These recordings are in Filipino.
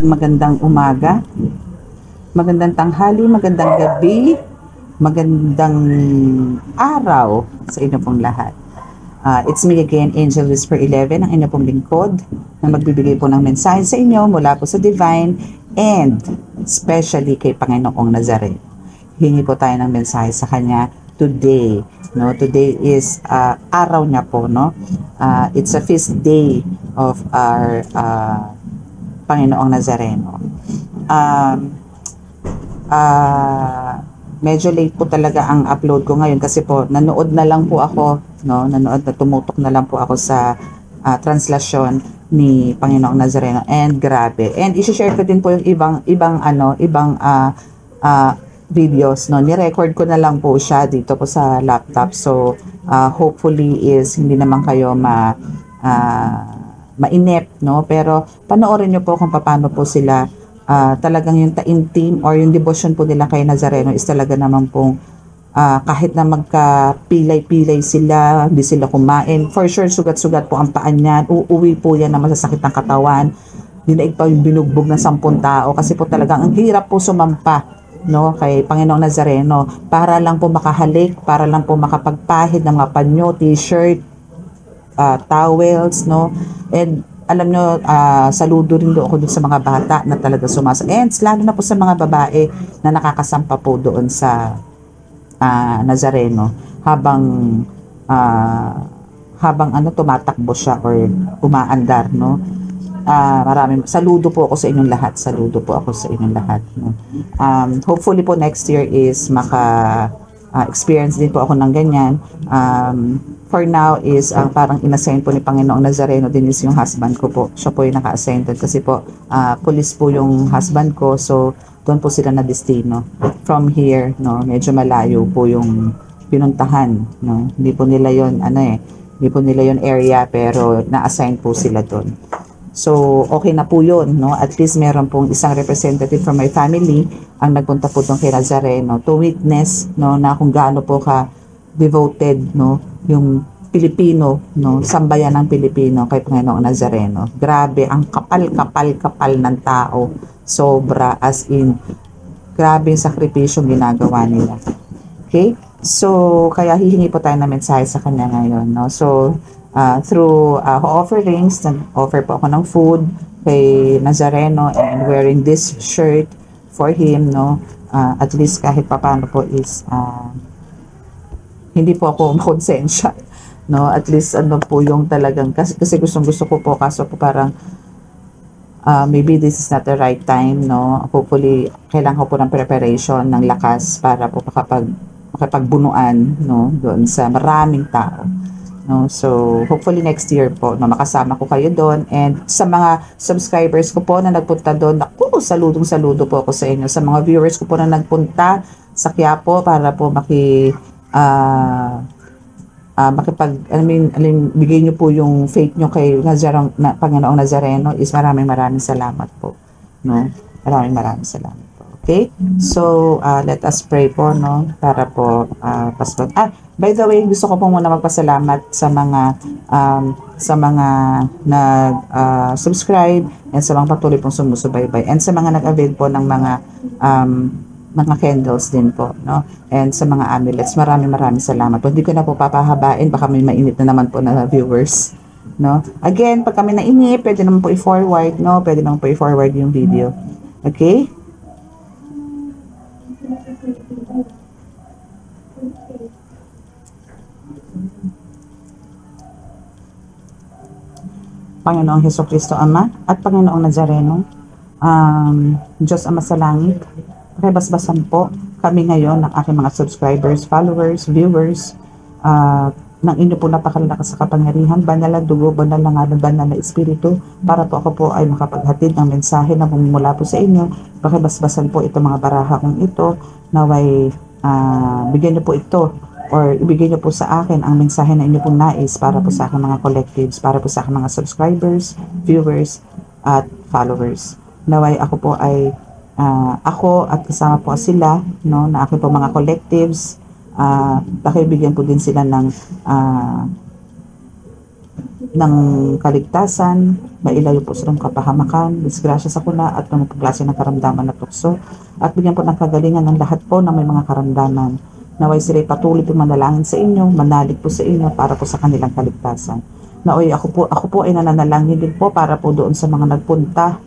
Magandang umaga, magandang tanghali, magandang gabi, magandang araw sa inyo pong lahat. It's me again, Angel Whisper 11, ang inyo pong lingkod na magbibigay po ng mensahe sa inyo mula po sa Divine and especially kay Panginoong Nazareno. Hingi po tayo ng mensahe sa Kanya today. No, today is araw niya po, no? It's a feast day of our Panginoong Nazareno. Medyo late po talaga ang upload ko ngayon kasi po nanood na lang po ako, no? Tumutok na lang po ako sa translasyon ni Panginoong Nazareno, and grabe. And i-share ko din po yung ibang videos, no? Ni-record ko na lang po siya dito po sa laptop. So hopefully is hindi naman kayo mainip, no? Pero panoorin niyo po kung paano po sila talagang yung taimtim or yung devotion po nila kay Nazareno is talaga naman pong kahit na magkapilay-pilay sila, hindi sila kumain, for sure sugat-sugat po ang paan niyan, uuwi po yan na masasakit ng katawan, dinaig pa yung binugbog ng 10 tao kasi po talagang ang hirap po sumampa, no, kay Panginoong Nazareno para lang po makahalik, para lang po makapagpahid ng mga panyo, t-shirt, towels, no. And alam nyo, saludo rin doon ako dun sa mga bata na talaga sumasa. And lalo na po sa mga babae na nakakasampa po doon sa Nazareno habang tumatakbo siya or umaandar, no. Maraming saludo po ako sa inyong lahat. Saludo po ako sa inyong lahat, no. Hopefully po next year is experience din po ako ng ganyan. For now is parang inassign po ni Panginoong Nazareno din is yung husband ko po. Siya po yung naka-assign kasi po police po yung husband ko, so doon po sila na destino. From here, no, medyo malayo po yung pinuntahan, no. Hindi po nila yon hindi po nila yon area, pero na-assign po sila doon. So, okay na po yun, no? At least meron pong isang representative from my family ang nagpunta po doon kay Nazareno to witness, no, na kung gaano po ka devoted, no, yung Pilipino, no, sambayan ng Pilipino kay Panginoong Nazareno. Grabe, ang kapal ng tao. Sobra, as in, grabe yung sakripisyong ginagawa nila. Okay? So, kaya hihingi po tayo ng mensahe sa kanya ngayon, no? So, through offerings, nag-offer po ako ng food kay Nazareno and wearing this shirt for him, no. At least kahit papaano po is hindi po ako makonsensya, no. At least po yung talagang kasi gusto ko po, kaso po parang maybe this is not the right time, no. Hopefully kailangan ko po ng preparation, ng lakas para po makapagbunuan, no, doon sa maraming tao. No, so hopefully next year po, no, makasama ko kayo doon. And sa mga subscribers ko po na nagpunta doon, naku, saludo po ako sa inyo. Sa mga viewers ko po na nagpunta sa Quiapo para po bigay nyo po yung faith nyo kay Panginoong Nazareno is maraming salamat po, no. Maraming salamat po. Okay, so let us pray po, no, para po pastor. By the way, gusto ko po muna magpasalamat sa mga nag-subscribe and sa mga patuloy pong sumusubaybay and sa mga nag-avail po ng mga candles din po, no, and sa mga amulets. Maraming salamat po. Hindi ko na po papahabain, baka may mainit na naman po na viewers, no. Again, pag kami nainip, pwede naman po i-forward, no, pwede naman po i-forward yung video. Okay? Panginoong Hesukristo Ama at Panginoong Nazareno, Diyos Ama sa langit, pakibasbasan po kami ngayon ng aking mga subscribers, followers, viewers, ng inyo po napakalalakas sa kapangyarihan, banal na dugo, banal na ngalan, banal na espiritu, para po ako po ay makapaghatid ng mensahe na bumumula po sa inyo. Pakibasbasan po itong mga baraha kong ito, naway bigyan niyo po ito or ibigay niyo po sa akin ang mensahe na inyo pong nais para po sa aking mga collectives, para po sa aking mga subscribers, viewers, at followers. Naway ako po ay ako at kasama po sila, no, na aking po mga collectives, pakibigyan po din sila ng ng kaligtasan, mailayo po silang kapahamakan, disgrasya sa kuna at ng klase ng karamdaman na tukso, at bigyan po ng kagalingan ng lahat po na may mga karamdaman. Naway sila'y patuloy po manalangin sa inyo, manalig po sa inyo para po sa kanilang kaligtasan. Naway ako po ay nananalangin din po para po doon sa mga nagpunta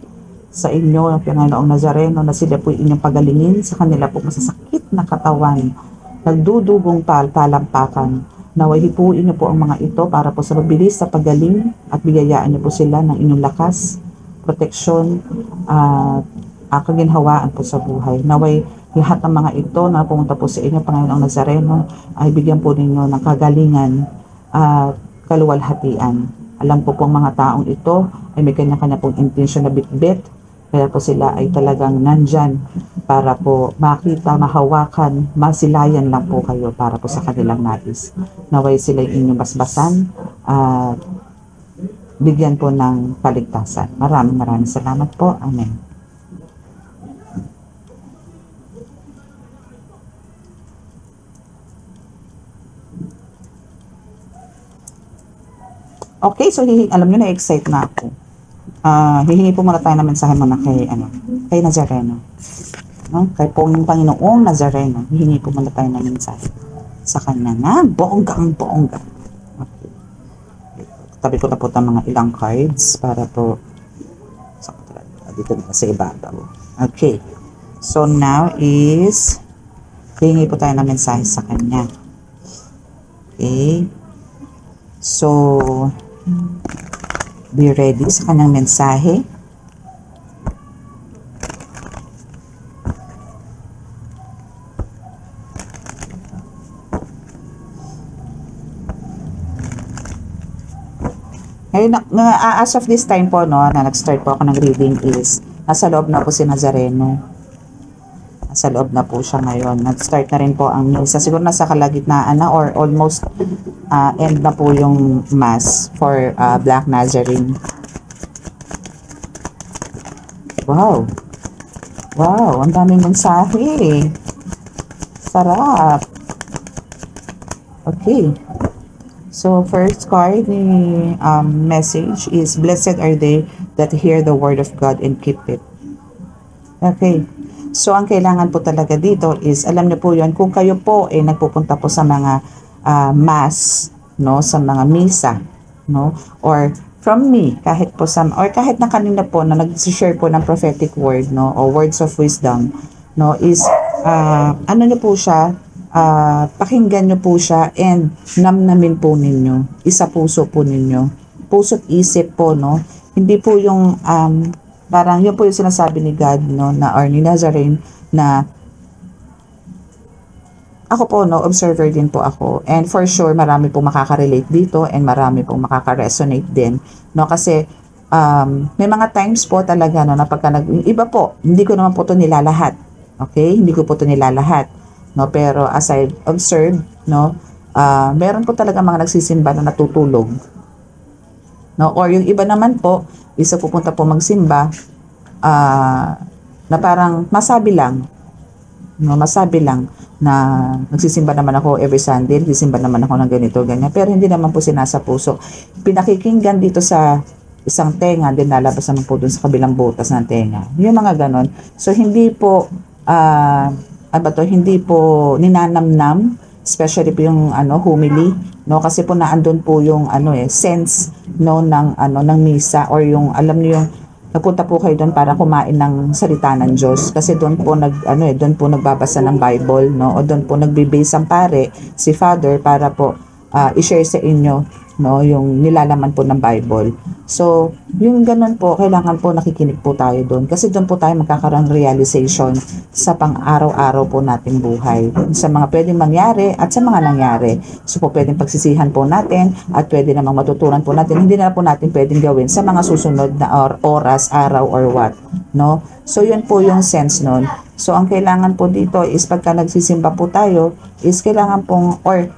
sa inyo, ang Panginoong Nazareno, na sila po inyong pagalingin sa kanila po masasakit na katawan, nagdudugong talampakan. Naway hipuin niyo po ang mga ito para po sa mabilis sa pagaling at bigayaan niyo po sila ng inyong lakas, proteksyon at kaginhawaan po sa buhay. Naway lahat ng mga ito na pumunta po sa inyo, Panginoong Nazareno, ay bigyan po ninyo ng kagalingan at kaluwalhatian. Alam po pong mga taong ito ay may kanya-kanya pong intensyon na bitbit, kaya po sila ay talagang nandyan para po makita, mahawakan, masilayan lang po kayo para po sa kanilang nais. Naway sila inyong basbasan at bigyan po ng kaligtasan. Maraming salamat po. Amen. Okay, so alam nyo na-excite na ako. Hihingi po muna tayo ng mensahe muna kay Nazareno. No? Kay Panginoong Nazareno. Hihingi po muna tayo ng mensahe sa kanya na bonggang. Okay. Tabi ko na po ng mga ilang cards para po dito na sa ibabaw. Okay. So now is hihingi po tayo ng mensahe sa kanya. Okay. So be ready sa kanyang mensahe. As of this time po, no, na nag-start po ako ng reading is nasa loob na po si Nazareno. Nasa loob na po siya ngayon. Nag-start na rin po ang misa. Siguro nasa kalagitnaan na or almost end na po yung mass for Black Nazarene. Wow! Wow! Ang daming mensahe. Sarap! Okay. So, first card ni message is, blessed are they that hear the word of God and keep it. Okay. So, ang kailangan po talaga dito is, alam niyo po yun, kung kayo po ay nagpupunta po sa mga mass, no, sa mga misa, no, or from me, kahit po or kahit na kanina po na nag-share po ng prophetic word, no, or words of wisdom, no, is, ano niyo po siya, pakinggan niyo po siya and namnamin po ninyo, isa puso po ninyo, puso't isip po, no, hindi po yung, parang yun po yung sinasabi ni God, no, na or ni Nazarene, na ako po, no, observer din po ako, and for sure marami pong makaka-relate dito and marami pong makaka-resonate din, no, kasi may mga times po talaga, no, na pagka iba po, hindi ko naman po ito nilalahat, okay, hindi ko po ito nilalahat, no, pero as I observe, no, meron po talaga mga nagsisimba na natutulog, no, or yung iba naman po isa pupunta po magsimba na parang masabi lang, no, masabi lang na nagsisimba naman ako every Sunday, nagsisimba naman ako ng ganito, ganyan, pero hindi naman po sinasa puso. Pinakikinggan dito sa isang tenga, din lalabas naman po dun sa kabilang butas ng tenga. Yung mga ganon. So, hindi po, hindi po ninanamnam, especially po yung homily, no, kasi po naandun po yung sense, no, ng misa, or yung alam niyo yung nagpunta po kayo doon para kumain ng salita ng Diyos, kasi doon po doon po nagbabasa ng Bible, no, o doon po nagbe-base ang pare si Father para po i-share sa inyo, no, yung nilalaman po ng Bible. So, yung ganun po, kailangan po nakikinig po tayo doon, kasi doon po tayo magkakaroon realization sa pang-araw-araw po nating buhay, sa mga pwedeng mangyari at sa mga nangyari. So po pwedeng pagsisihan po natin at pwede namang matutunan po natin, hindi na po natin pwedeng gawin sa mga susunod na oras, araw, or what, no? So yun po yung sense nun. So ang kailangan po dito is pagka nagsisimba po tayo, is kailangan pong, or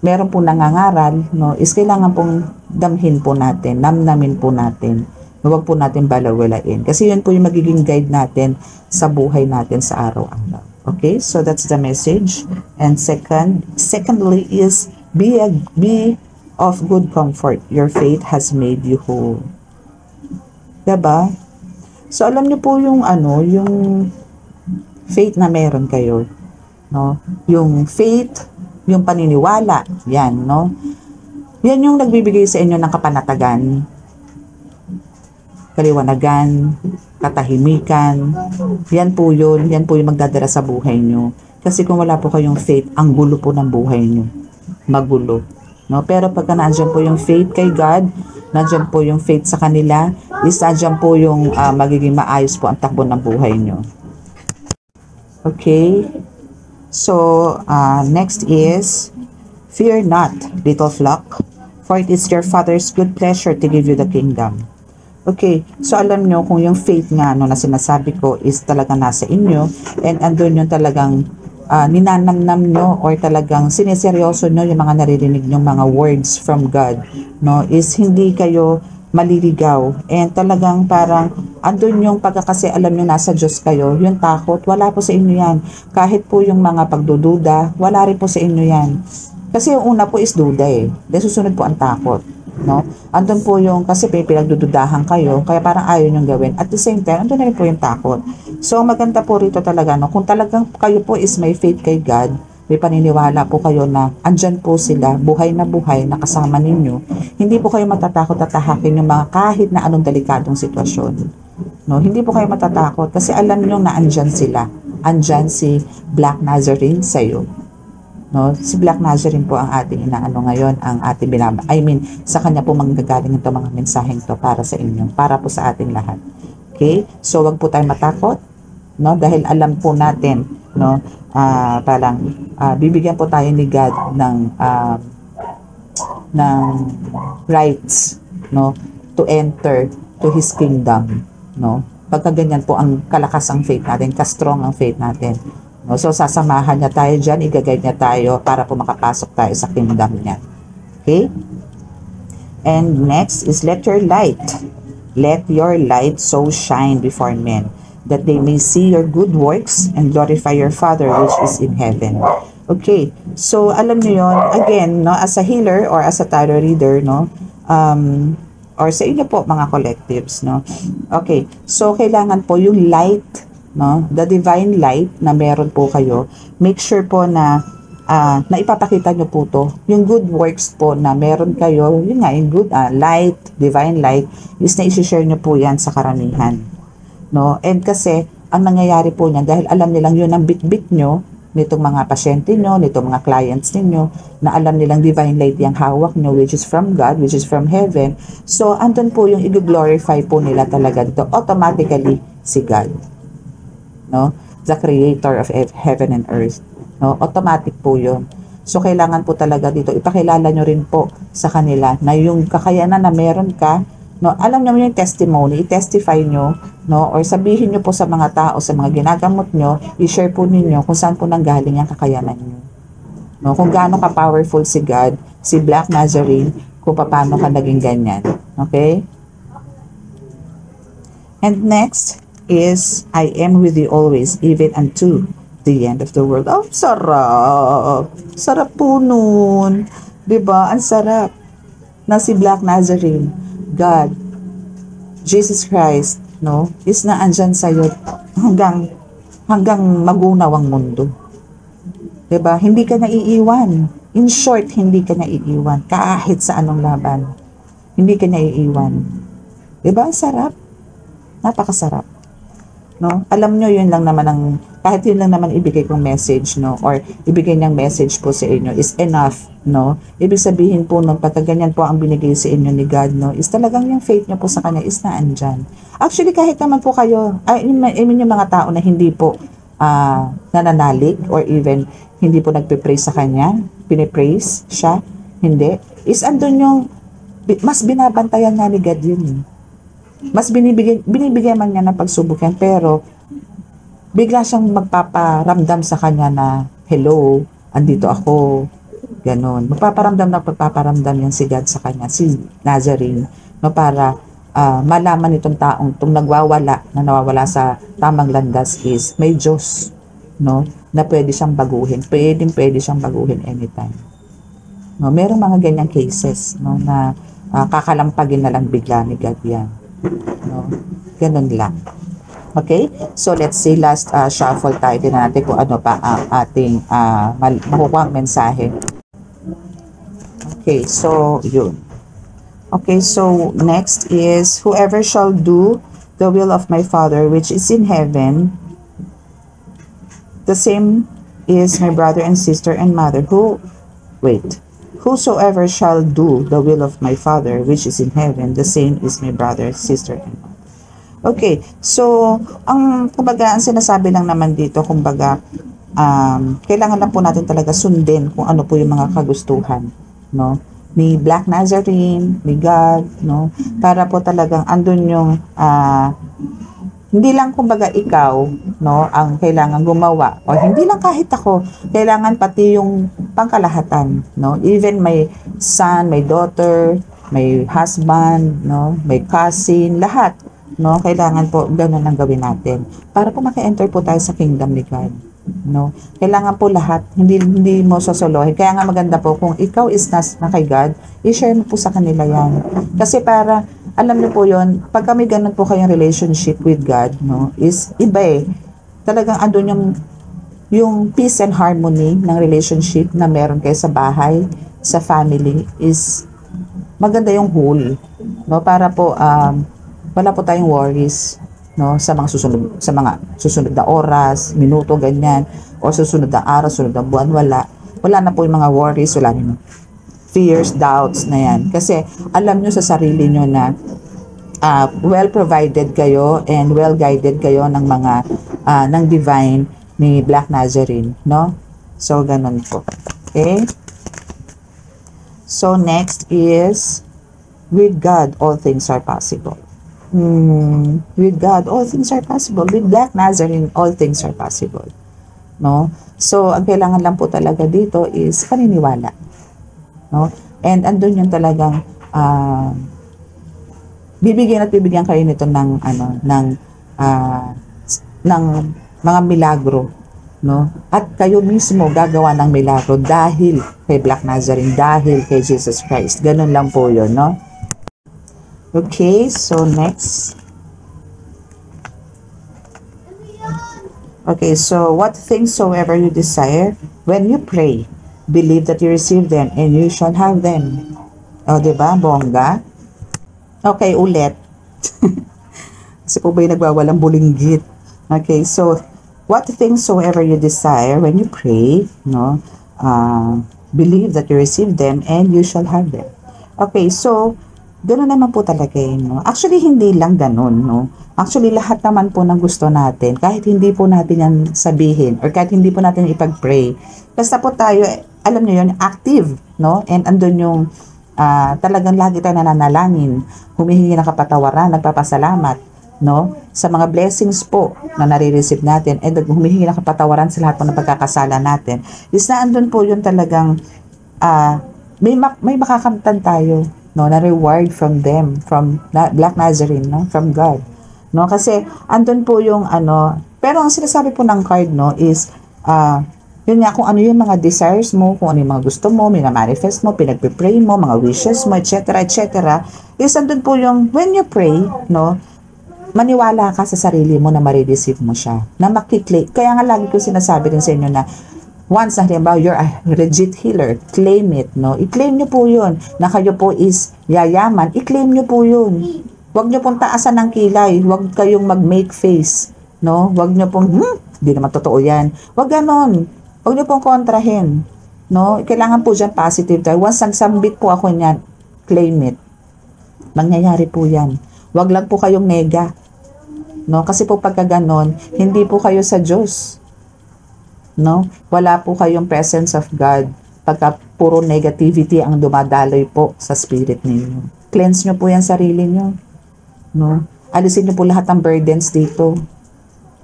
meron po nangangaral, no, is kailangan pong damhin po natin, namnamin po natin. Huwag po natin balawalain. Kasi yun po yung magiging guide natin sa buhay natin sa araw-araw. Okay? So that's the message. And secondly is be of good comfort. Your faith has made you whole. Diba? So, alam niyo po yung yung faith na meron kayo, no? Yung faith, yung paniniwala, yan, no? Yan yung nagbibigay sa inyo ng kapanatagan, kaliwanagan, katahimikan. Yan po yun. Yan po yung magdadala sa buhay nyo. Kasi kung wala po kayong faith, ang gulo po ng buhay nyo. Magulo. No? Pero pagka nandiyan po yung faith kay God, nandiyan po yung faith sa kanila, is nandiyan po yung magiging maayos po ang takbo ng buhay nyo. Okay? So, next is, fear not, little flock, for it is your Father's good pleasure to give you the kingdom. Okay, so alam nyo kung yung faith nga na sinasabi ko is talaga nasa inyo, and andun yung talagang ninanamnam nyo or talagang sineseryoso nyo yung mga naririnig nyo mga words from God, no, is hindi kayo maliligaw, and talagang parang andun yung pagkakasi alam nyo nasa Diyos kayo, yung takot, wala po sa inyo yan. Kahit po yung mga pagdududa, wala rin po sa inyo yan. Kasi yung una po is duda dahil susunod po ang takot. No? Andun po yung, kasi pinagdududahan kayo, kaya parang ayaw nyo gawin. At the same time, andun na rin po yung takot. So, maganda po rito talaga, no? Kung talagang kayo po is may faith kay God, may paniniwala po kayo na andyan po sila, buhay na kasama ninyo, hindi po kayo matatakot at tahakin yung mga kahit na anong delikadong sitwasyon. No? Hindi po kayo matatakot kasi alam nyo na andyan sila. Andyan si Black Nazarene sa'yo. No, si Black Nazarene po ang ating inaano ngayon, ang ating sa kanya po manggagaling ito mga mensaheng to para sa inyo, para po sa ating lahat. Okay? So, wag po tayong matakot, no? Dahil alam po natin, no, bibigyan po tayo ni God ng rights, no, to enter to His kingdom, no? Pagka ganyan po ang kalakas ang faith natin, ka-strong ang faith natin. No, so, sasamahan niya tayo dyan, igagay niya tayo para po makapasok tayo sa kingdom niya. Okay? And next is let your light so shine before men, that they may see your good works and glorify your Father which is in heaven. Okay, so alam niyo yon, again, no, as a healer or as a tarot reader, no, or sa inyo po mga collectives, no. Okay, so kailangan po yung light, no, the divine light na meron po kayo, make sure po na na ipapakita nyo po to, yung good works po na meron kayo, yun nga, yung good light, divine light, is na isi-share nyo po yan sa karamihan, no. And kasi ang nangyayari po niyan, dahil alam nilang yun ang bit-bit nyo nitong mga pasyente nyo, nitong mga clients ninyo, na alam nilang divine light yung hawak nyo, which is from God, which is from heaven. So andun po yung i-glorify po nila talaga dito automatically si God, no, the creator of heaven and earth, no, automatic po yun. So kailangan po talaga dito ipakilala nyo rin po sa kanila na yung kakayanan na meron ka, no, alam nyo yung testimony, i-testify nyo, no, or sabihin nyo po sa mga tao, sa mga ginagamot nyo, i-share po ninyo kung saan po nanggaling yung kakayanan nyo, no, kung gaano ka powerful si God, si Black Nazarene, kung paano ka naging ganyan. Okay? And next is, I am with you always, even unto the end of the world. Oh, sarap! Sarap po nun. Diba? Ang sarap na si Black Nazarene, God, Jesus Christ, no, is na andyan sa'yo hanggang magunaw ang mundo. Diba? Hindi ka naiiwan. In short, hindi ka naiiwan. Kahit sa anong laban. Hindi ka naiiwan. Diba? Sarap. Napakasarap. No? Alam nyo, yun lang naman ang, kahit yun lang naman ibigay kong message, no, or ibigay niyang message po sa inyo is enough, no. Ibig sabihin po nung pagka ganyan po ang binigay sa inyo ni God, no, is talagang yung faith niyo po sa Kanya is naandyan. Actually, kahit naman po kayo, I mean yung mga tao na hindi po nananalig or even hindi po nagpe-praise sa Kanya, pinipraise siya, hindi, is andun yung, mas binabantayan nga ni God yun. Mas binibigyan man niya ng pagsubok yan, pero bigla siyang magpaparamdam sa kanya na, hello, andito ako, ganon. Magpaparamdam yan si God sa kanya, si Nazarene, no, para malaman itong taong itong nawawala sa tamang landas is may Diyos, no, na pwede siyang baguhin, pwede siyang baguhin anytime. No, merong mga ganyang cases, no, na kakalampagin na lang bigla ni God yan. No? Ganun lang. Okay? So, let's see, last shuffle tayo. Din natin kung ano pa ang ating makukuha ang mensahe. Okay, so, yun. Okay, so, next is, whoever shall do the will of my Father which is in heaven, the same is my brother and sister and mother. Whosoever shall do the will of my Father which is in heaven, the same is my brother, sister, and mother. Okay, so, kumbaga, ang sinasabi lang naman dito, kumbaga, kailangan lang po natin talaga sundin kung ano po yung mga kagustuhan, no? Ni Black Nazarene, ni God, no? Para po talagang andun yung, hindi lang kumbaga ikaw, no, ang kailangan gumawa, o hindi lang kahit ako, kailangan pati yung pangkalahatan, no? Even may son, may daughter, may husband, no, may cousin, lahat, no, kailangan po ganun ang gawin natin para po maka-enter po tayo sa kingdom ni God, no. Kailangan po lahat, hindi mo sosolohin. Kaya nga maganda po kung ikaw is na kay God, i-share mo po sa kanila yan, kasi para alam niyo po yon, pag kami ganun po kayong relationship with God, no, is iba talagang andun yung peace and harmony ng relationship na meron kayo sa bahay, sa family, is maganda yung whole, no, para po wala po tayong worries, no, sa mga susunod na oras, minuto, ganyan, o susunod na araw, susunod na buwan, wala na po yung mga worries, wala na fears, doubts na yan, kasi alam nyo sa sarili nyo na well provided kayo and well guided kayo ng mga ng divine ni Black Nazarene, no, so ganun po. Okay, so next is, with God all things are possible. With God, all things are possible. With Black Nazarene, all things are possible. No? So, ang kailangan lang po talaga dito is paniniwala. No? And andun yung talagang bibigyan kayo nito ng mga milagro, no? At kayo mismo gagawa ng milagro dahil kay Black Nazarene, dahil kay Jesus Christ. Ganun lang po 'yon, no? Okay, so next. Okay, so what things soever you desire, when you pray, believe that you receive them and you shall have them. O, diba? Bongga. Okay, ulit. Kasi po ba yung nagwawalang bulinggit? Okay, so what things soever you desire, when you pray, no, believe that you receive them and you shall have them. Okay, so gano'n naman po talaga yun, no? Actually, hindi lang gano'n, no? Actually, lahat naman po ng gusto natin, kahit hindi po natin yan sabihin, or kahit hindi po natin ipag-pray, basta po tayo, alam nyo yun, active, no? And andun yung talagang lagi tayo nananalangin, humihingi ng kapatawaran, nagpapasalamat, no? Sa mga blessings po na nare-receive natin, and humihingi ng kapatawaran sa lahat po ng pagkakasala natin. Is na andun po yun talagang, may makakamtan tayo, no, na reward from them, from Black Nazarene, no, from God, no, kasi andun po yung pero ang sinasabi po ng card, no, is yun nga, kung ano yung mga desires mo, kung ano yung mga gusto mo, minamanifest mo, pinagpipray mo, mga wishes mo, etc., etc., is andun po yung, when you pray, no, maniwala ka sa sarili mo na ma-receive mo siya, na makiklik. Kaya nga lagi ko sinasabi din sa inyo na once na halimbawa you're a legit healer, claim it, no? I-claim nyo po yun. Na kayo po is yayaman, i-claim nyo po yun. Huwag nyo pong taasan ng kilay. Huwag kayong mag-make face, no? Huwag nyo pong, hindi naman totoo yan. Huwag ganon. Huwag nyo pong kontrahin, no? Kailangan po dyan positive tayo. Once nagsambit po ako niyan, claim it. Mangyayari po yan. Huwag lang po kayong nega, no? Kasi po pagka ganon, hindi po kayo sa Diyos. No? Wala po kayong presence of God pagka puro negativity ang dumadaloy po sa spirit ninyo. Cleanse nyo po yan sarili nyo, no? Alisin nyo po lahat ng burdens dito.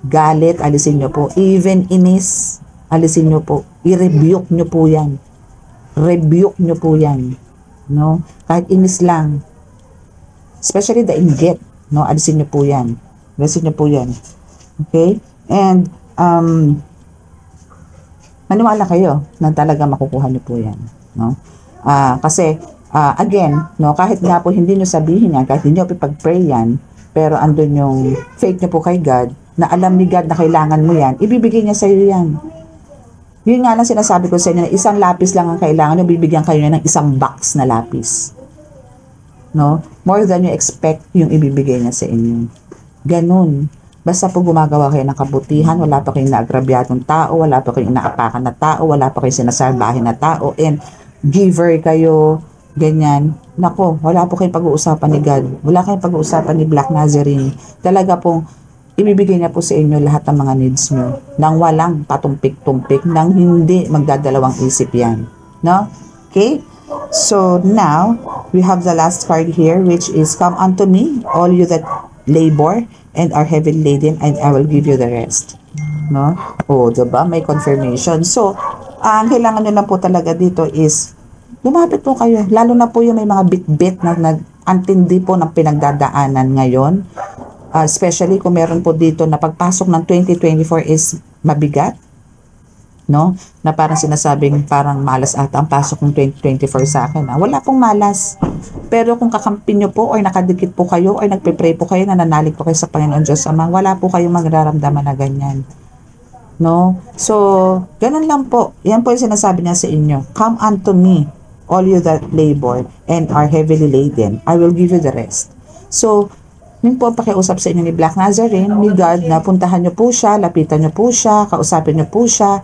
Galit, alisin nyo po. Even inis, alisin nyo po. I-rebuke nyo po yan. Rebuke nyo po yan, no? Kahit inis lang, especially the inggit, no? Alisin nyo po yan. Alisin nyo po yan. Okay? And maniwala kayo na talaga makukuha niyo po yan, no? Kasi again, no, kahit nga po hindi nyo sabihin yan, kahit hindi nyo ipag-pray yan, pero andun yung faith nyo po kay God, na alam ni God na kailangan mo yan, ibibigay niya sa iyo yan. Yun nga lang sinasabi ko sa inyo na isang lapis lang ang kailangan nyo, bibigyan kayo ng isang box na lapis. No? More than you expect yung ibibigay niya sa inyo. Ganun. Basta po gumagawa kayo ng kabutihan, wala pa kayong naagrabyadong tao, wala pa kayong inaapakan na tao, wala pa kayong sinasalbahin na tao, and giver kayo, ganyan. Nako, wala po kayong pag-uusapan ni God. Wala kayong pag-uusapan ni Black Nazarene. Talaga pong ibibigay niya po sa inyo lahat ng mga needs nyo nang walang patumpik-tumpik, nang hindi magdadalawang isip yan. No? Okay? So now, we have the last card here, which is, come unto me, all you that labor and are heavy laden, and I will give you the rest. No? O, diba? May confirmation. So, ang kailangan nyo lang po talaga dito is, lumapit po kayo. Lalo na po yung may mga bit-bit na antindi po ng pinagdadaanan ngayon. Especially kung meron po dito na pagpasok ng 2024 is mabigat, no? Na parang sinasabing parang malas ata ang pasok ng 2024 sa akin. Wala pong malas. Pero kung kakampin nyo po or nakadikit po kayo or nagpe-pray po kayo, nananalig po kayo sa Panginoon Diyos Ama, wala po kayong magraramdaman na ganyan. No? So, ganun lang po. Yan po yung sinasabi niya sa inyo. Come unto me, all you that labor and are heavily laden. I will give you the rest. So, yun po pakiusap sa inyo ni Black Nazarene, ni God, na puntahan nyo po siya, lapitan nyo po siya, kausapin nyo po siya,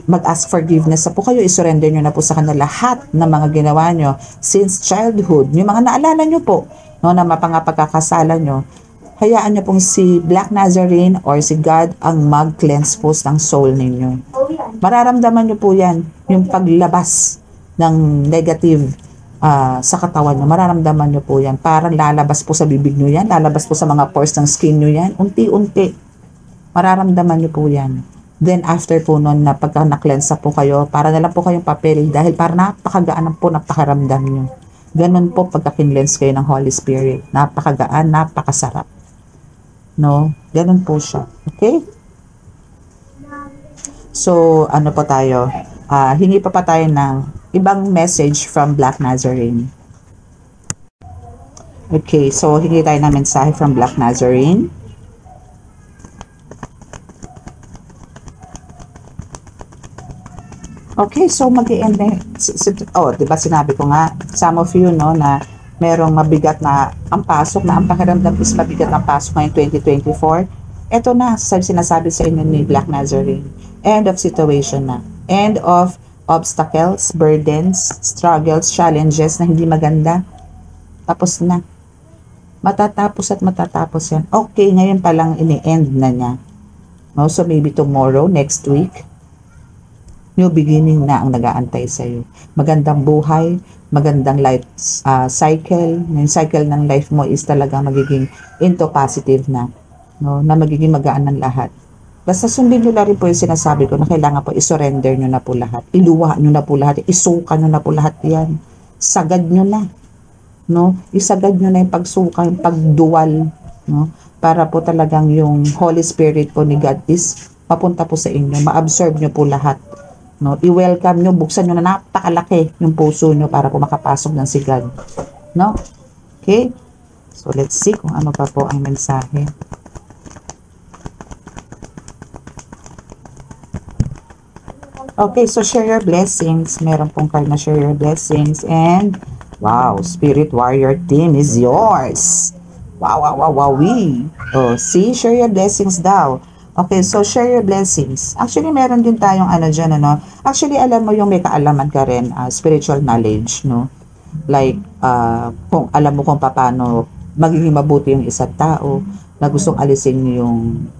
mag-ask forgiveness na po kayo, isurrender nyo na po sa kanya lahat ng mga ginawa nyo since childhood, yung mga naalala nyo po, no, na mapangapagkakasala nyo, hayaan nyo pong si Black Nazarene or si God ang mag-cleanse po ng soul ninyo. Mararamdaman nyo po yan, yung paglabas ng negative sa katawan nyo, mararamdaman nyo po yan. Parang lalabas po sa bibig nyo yan, lalabas po sa mga pores ng skin nyo yan, unti-unti. Mararamdaman nyo po yan. Then after po nun, na pagka na-cleanse po kayo, para na lang po kayong papel, dahil para napakagaan po, napakaramdam nyo. Ganun po pagka kinlens kayo ng Holy Spirit. Napakagaan, napakasarap. No? Ganun po siya. Okay? So, ano po tayo? Hingi pa tayo ng ibang message from Black Nazarene. Okay, so hingi tayo ng mensahe from Black Nazarene. Okay, so mag-i-end na. Diba sinabi ko nga, some of you, no, na merong mabigat na ang pasok, na ang pakiramdam is mabigat ang pasok ngayong 2024. Ito na, sinasabi sa inyo ni Black Nazarene. End of situation na. End of obstacles, burdens, struggles, challenges na hindi maganda. Tapos na. Matatapos at matatapos yan. Okay, ngayon palang ini-end na niya. No? So maybe tomorrow, next week, new beginning na ang nag-aantay sa iyo. Magandang buhay, magandang life cycle. Yung cycle ng life mo is talaga magiging into positive na. No? Na magiging magaan ng lahat. Basta sundin nyo lang rin po yung sinasabi ko na kailangan po isurrender nyo na po lahat. Iluwa nyo na po lahat. Isuka nyo na po lahat yan. Sagad nyo na. No? Isagad nyo na yung pagsuka, yung pagduwal. No? Para po talagang yung Holy Spirit po ni God is papunta po sa inyo. Ma-absorb nyo po lahat. No? I-welcome nyo, buksan nyo na napakalaki yung puso nyo para po makapasok ng si God. No? Okay? So let's see kung ano pa po ang mensahe. Okay, so share your blessings. Meron pong card na share your blessings. And, wow, Spirit Warrior Team is yours. Wow, wow, wow, wow, we. Oh, see, share your blessings daw. Okay, so share your blessings. Actually, meron din tayong ano dyan, ano. Actually, alam mo yung may kaalaman ka rin, spiritual knowledge, no? Like, kung alam mo kung paano magiging mabuti yung isang tao na gustong alisin yung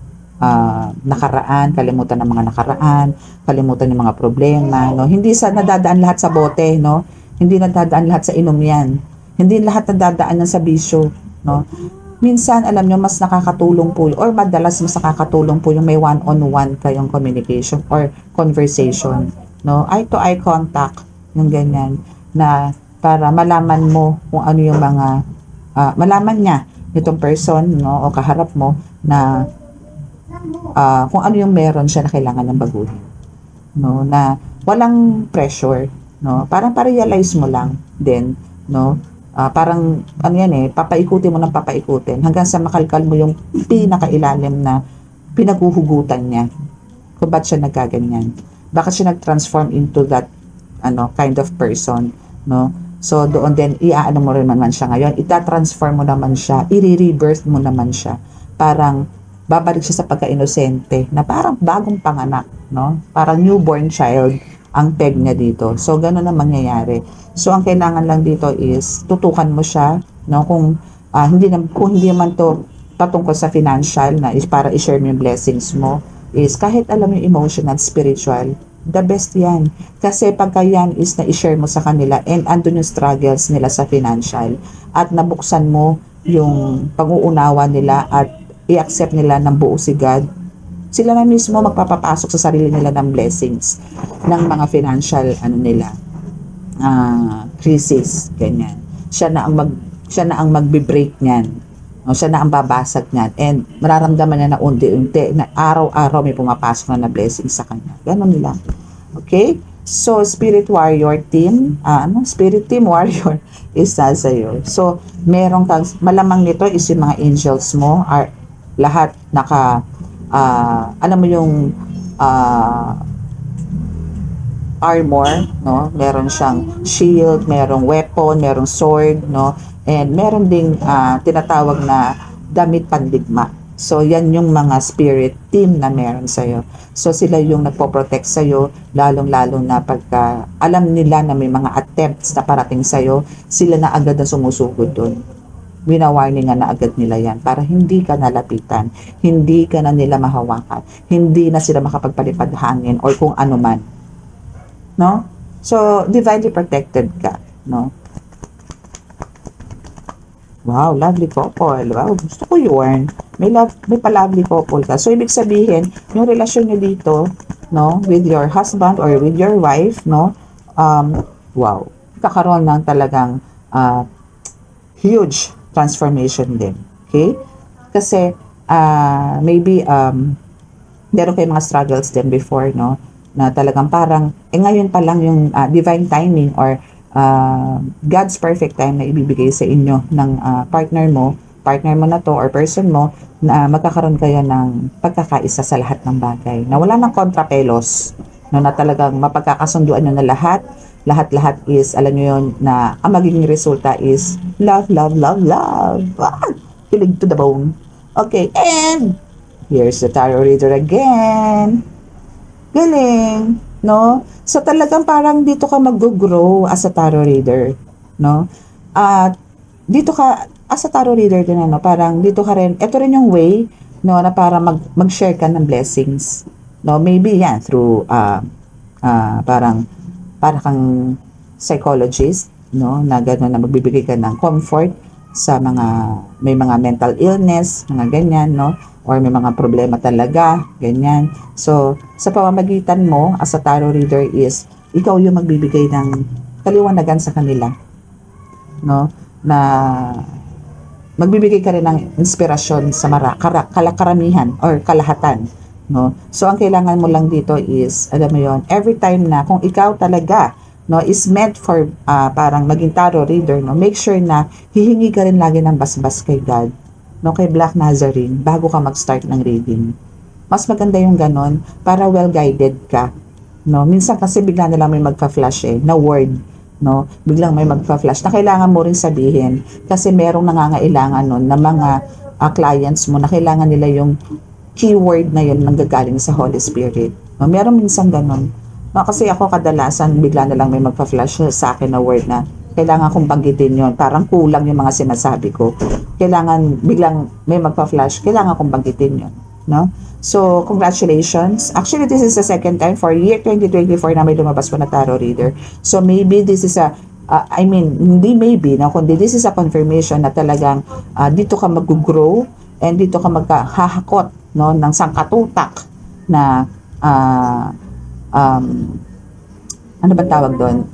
nakaraan, kalimutan ng mga nakaraan, kalimutan ng mga problema, no? Hindi sa nadadaan lahat sa bote, no? Hindi nadadaan lahat sa inom yan. Hindi lahat nadadaan yan sa bisyo, no? Minsan, alam nyo, mas nakakatulong po, or madalas mas nakakatulong po yung may one-on-one kayong communication or conversation, no? Eye-to-eye contact, yung ganyan, na para malaman mo kung ano yung mga, malaman niya itong person, no? O kaharap mo, na kung ano yung meron siya na kailangan ng baguhin, no, na walang pressure, no? Parang pa-realize mo lang din, no? Parang ano yan eh, papaikutin mo ng papaikutin hanggang sa makalkal mo yung pinakailalim na pinaguhugutan niya kung ba't siya nagkaganyan, bakit siya nag-transform into that kind of person, no? So doon din iaano mo rin naman siya ngayon, ita-transform mo naman siya, i-rebirth mo naman siya, parang babalik siya sa pagka-inosente na parang bagong panganak, no? Parang newborn child ang peg niya dito. So gano'n ang mangyayari. So ang kailangan lang dito is tutukan mo siya, no? Kung hindi man to patungkol sa financial na is para i-share mo yung blessings mo, is kahit alam mo yung emotional, spiritual, the best yan. Kasi pagka yan is na i-share mo sa kanila and andun yung struggles nila sa financial at nabuksan mo yung pag-uunawa nila at i-accept nila ng buo si God, sila na mismo magpapapasok sa sarili nila ng blessings ng mga financial crisis, ganyan. Siya na ang magbe-break niyan. No, siya na ang babasag niyan and mararamdaman niya na unti-unti na araw-araw may pumapasok na blessings sa kanya. Ganon nila. Okay? So, Spirit Warrior Team, Spirit Team Warrior is nasa iyo. So, meron kang, malamang nito is yung mga angels mo are lahat alam mo yung armor, no? Meron siyang shield, merong weapon, merong sword, no? And meron ding tinatawag na damit pandigma. So, yan yung mga spirit team na meron sa'yo. So, sila yung nagpo-protect sa'yo, lalong-lalo na pagka alam nila na may mga attempts na parating sa'yo, sila na agad na sumusugod doon. Winawarningan na agad nila yan para hindi ka nalapitan, hindi ka na nila mahawakan, hindi na sila makapagpalipad hangin or kung ano man. No? So, divinely protected ka, no? Wow, lovely couple. Wow, gusto ko yun. May pa-lovely couple ka. So, ibig sabihin, yung relasyon nyo dito, no, with your husband or with your wife, no, wow, kakaroon ng talagang huge transformation din. Okay? Kasi, maybe, meron kayong mga struggles din before, no, na talagang parang, ngayon pa lang yung divine timing or God's perfect time na ibibigay sa inyo ng partner mo na to or person mo na magkakaroon kayo ng pagkakaisa sa lahat ng bagay. Na wala ng kontrapelos, no, na talagang mapagkakasunduan nyo na lahat is, alam nyo yun, na ang magiging resulta is love, love, love, love. Kilig to the bone. Okay, and here's the tarot reader again. Galing, no? So talagang parang dito ka mag-grow as a tarot reader, no? At dito ka as a tarot reader din, parang dito ka rin, ito rin yung way, no, na para mag-share ka ng blessings, no? Maybe yan through parang para kang psychologist, no, na gano'n na magbibigay ka ng comfort sa may mga mental illness, mga ganyan, no? Or may mga problema talaga, ganyan. So, sa pamamagitan mo as a tarot reader is, ikaw yung magbibigay ng kaliwanagan sa kanila, no? Na magbibigay ka rin ng inspirasyon sa karamihan or kalahatan, no? So, ang kailangan mo lang dito is, alam mo yon, every time na kung ikaw talaga, no, is meant for parang maging tarot reader, no, make sure na hihingi ka rin lagi ng basbas kay God, no, kay Black Nazarene, bago ka mag-start ng reading. Mas maganda yung ganon para well-guided ka, no? Minsan kasi bigla na lang may magpa-flash na word, no? Biglang may magpa-flash na kailangan mo rin sabihin kasi merong nangangailangan nun na mga clients mo na kailangan nila yung keyword na yun nanggagaling sa Holy Spirit. No? Meron minsan ganon. No, kasi ako kadalasan bigla na lang may magpa-flash sa akin na word na kailangan kong banggitin yon, parang kulang yung mga sinasabi ko, kailangan biglang may magpa-flash, kailangan kong banggitin yon, no? So congratulations, actually this is the second time for year 2024 na may lumabas po na tarot reader. So maybe this is hindi maybe, no, kundi this is a confirmation na talagang dito ka mag-grow and dito ka magkahahakot, no, ng sangkatutak na ano ba tawag doon?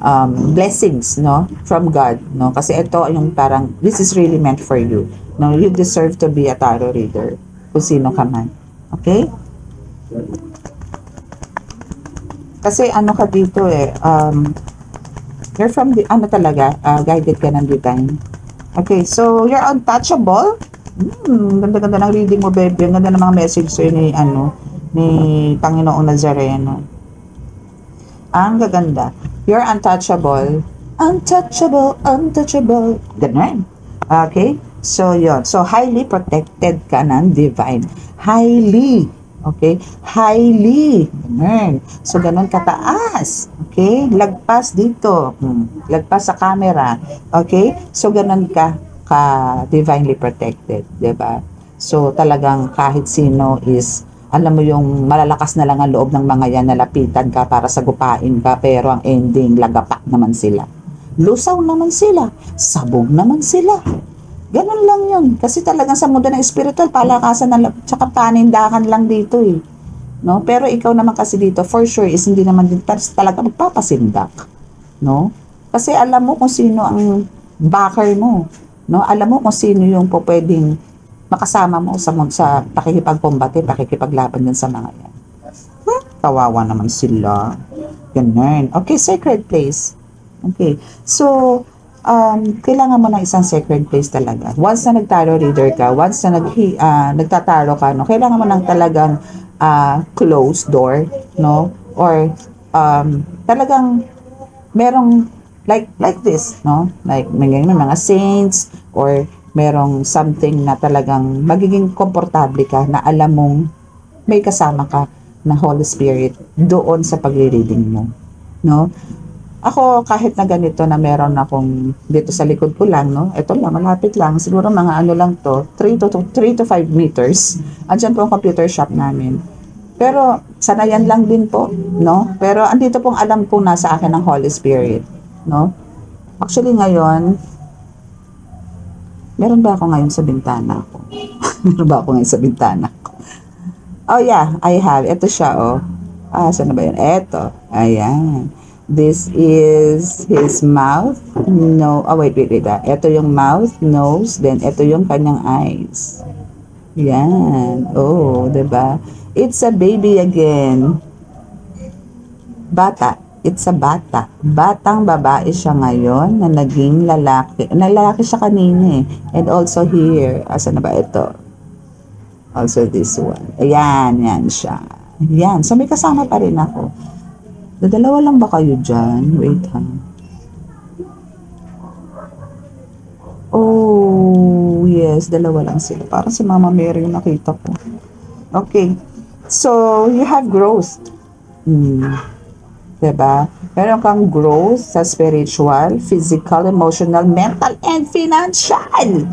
Blessings, no? From God, no? Kasi ito yung parang, this is really meant for you. No? You deserve to be a tarot reader. Kung sino ka man. Okay? Kasi ano ka dito You're from the, ano talaga, guided ka ng divine. Okay, so you're untouchable. Ganda-ganda ng reading mo, baby. Ang ganda ng mga message sa'yo ni, ni Panginoong Nazareno. Ang gaganda. You're untouchable. Untouchable, untouchable. Ganun. Okay? So, yun. So, highly protected ka ng divine. Highly. Okay? Highly. Ganun. So, ganun kataas. Okay? Lagpas dito. Lagpas sa camera. Okay? So, ganun ka divinely protected. Diba? So, talagang kahit sino is, alam mo yung malalakas na lang ang loob ng mga yan, nalapitan ka para sagupain ka, pero ang ending, lagapak naman sila. Lusaw naman sila. Sabog naman sila. Ganun lang yun. Kasi talagang sa mundo ng spiritual, palakasan na, tsaka panindakan lang dito eh. No? Pero ikaw naman kasi dito, for sure, is hindi naman din talaga magpapasindak. No? Kasi alam mo kung sino ang backer mo. No? Alam mo kung sino yung po pwedeng makasama mo sa pakikipagkombate, pakikipaglaban din sa mga yan. Kawawa naman sila. Ganun. Okay, sacred place. Okay. So, kailangan mo ng isang sacred place talaga. Once na nag-tarot reader ka, once na nagtataro ka, no, kailangan mo ng talagang closed door, no? Or talagang merong like this, no? Like may mga saints or merong something na talagang magiging komportable ka na alam mong may kasama ka na Holy Spirit doon sa pagre-reading mo, no? Ako, kahit na ganito na meron akong dito sa likod ko lang, no? Ito lang, malapit lang. Siguro mga ano lang to, 3 to 5 meters. Andyan po ang computer shop namin. Pero, sanayan lang din po, no? Pero, andito pong alam kong nasa akin ng Holy Spirit, no? Actually, ngayon, meron ba ako ngayon sa bintana ko? Meron ba ako ngayon sa bintana ko? Oh, yeah, I have. Ito siya, oh. Saan na ba yun? Ito. Ayan. This is his mouth. No, wait. Ito yung mouth, nose, then ito yung kanyang eyes. Yan. Oh, diba? It's a baby again. Bata. It's a bata. Batang babae siya ngayon na naging lalaki. Lalaki siya kanina eh. And also here. Asan na ba ito? Also this one. Ayan, yan siya. Yan. So may kasama pa rin ako. Dalawa lang ba kayo dyan? Wait ha. Oh, yes. Dalawa lang sila. Parang si Mama Mary yung nakita ko. Okay. So, you have growth. Diba? Meron kang growth sa spiritual, physical, emotional, mental, and financial.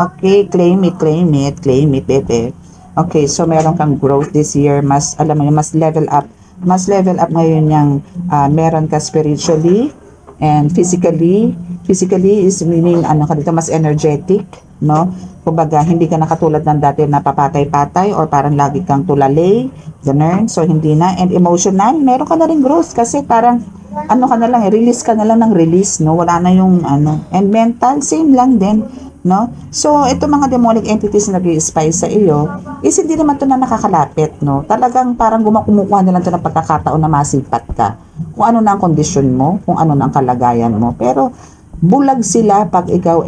Okay. Claim it, baby. Okay. So, meron kang growth this year. Mas, alam mo yun, mas level up ngayon yung meron ka spiritually and physically. Physically is meaning ano ka dito, mas energetic, no? Kumbaga, hindi ka na katulad ng dati na papatay-patay or parang lagi kang tulalay, ganun. So, hindi na. And emotional, meron ka na rin growth kasi parang ano ka na lang, release ka na lang ng release, no? Wala na yung ano. And mental, same lang din, no? So, ito mga demonic entities na nag-i-spy sa iyo, is hindi naman ito na nakakalapit, no? Talagang parang kumukuha na lang ito ng pagkakataon na masipat ka. Kung ano na ang kondisyon mo, kung ano na ang kalagayan mo. Pero, bulag sila pag ikaw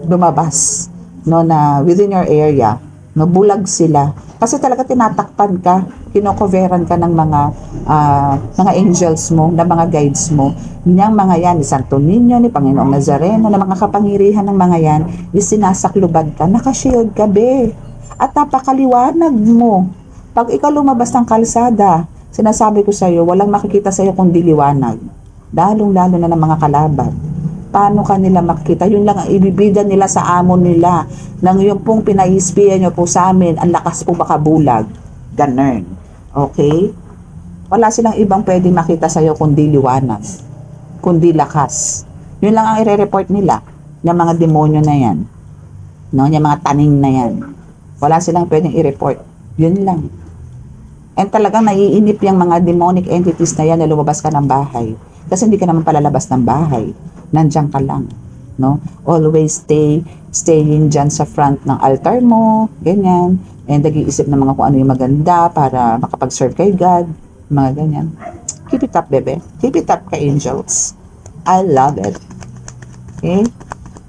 lumabas, no? Na within your area, no? Bulag sila. Kasi talaga tinatakpan ka, kinocoveran ka ng mga angels mo, ng mga guides mo. Niyang mga yan, ni Santo Niño, ni Panginoong Nazareno, na mga kapangyarihan ng mga yan, isinasakluban ka, nakashield ka, be. At napakaliwanag mo. Pag ikaw lumabas ng kalsada, sinasabi ko sa iyo, walang makikita sa iyo kundi liwanag. Lalong-lalo na ng mga kalaban. Paano kanila makita? Yun lang ang ibibida nila sa amo nila. Nang yung pong pinaispiyan nyo po sa amin, ang lakas po makabulag. Ganun. Okay? Wala silang ibang pwede makita sa'yo kundi liwanag. Kundi lakas. Yun lang ang i-report nila. Yung mga demonyo na yan. No? Yung mga taning na yan. Wala silang pwedeng i-report. Yun lang. And talagang naiinip yung mga demonic entities na yan na lumabas ka ng bahay. Kasi hindi ka naman palalabas ng bahay. Nandiyan ka lang, no? Always staying dyan sa front ng altar mo, ganyan. And nag-iisip ng mga kung ano yung maganda para makapag-serve kay God, mga ganyan. Keep it up, bebe. Keep it up ka, angels. I love it. Okay?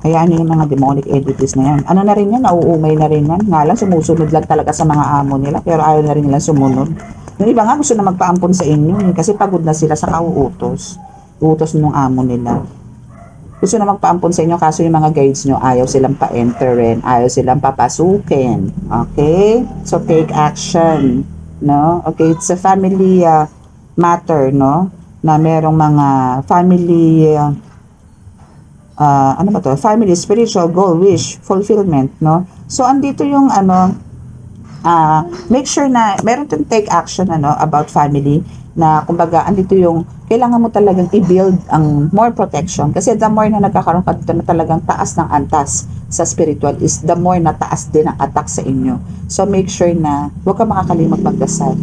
Hayaan nyo yung mga demonic entities na yan. Ano na rin yan? Nauumay na rin yan. Nga lang, sumusunod lang talaga sa mga amo nila. Pero ayaw na rin nila sumunod. Yung iba nga gusto na magpaampon sa inyo. Kasi pagod na sila sa kauutos. Utos nung amo nila. Gusto na magpaampon sa inyo. Kaso yung mga guides nyo, ayaw silang pa-enterin. Ayaw silang papasukin. Okay? So, take action. No? Okay? It's a family matter, no? Na merong mga family ano ba to? Family, spiritual goal, wish, fulfillment, no? So, andito yung make sure na meron tong take action about family na kumbaga andito yung kailangan mo talagang i-build ang more protection kasi the more na nagkakaroon ka dito na talagang taas ng antas sa spiritual is the more na taas din ang attack sa inyo. So make sure na huwag ka makakalimot magdasal,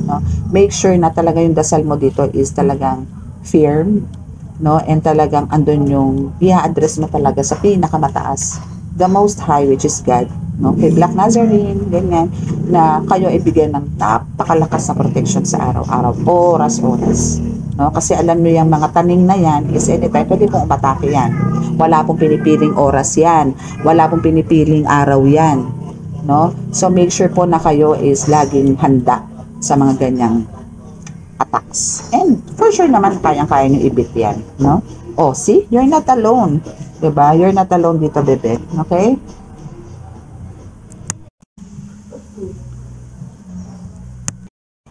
no? Make sure na talaga yung dasal mo dito is talagang firm, no? And talagang andun yung i-address mo talaga sa pinakamataas, the most high, which is God, no? Kay Black Nazarene, ganyan, na kayo ibigyan ng napakalakas na protection sa araw-araw, oras-oras, no? Kasi alam nyo yung mga taning na yan is anytime pwede pong umatake yan. Wala pong pinipiling oras yan, wala pong pinipiling araw yan, no? So make sure po na kayo is laging handa sa mga ganyang attacks. And for sure naman kayang-kaya nyo ibit yan, no? Oh, see? You're not alone. Diba? You're not alone dito, bebe. Okay?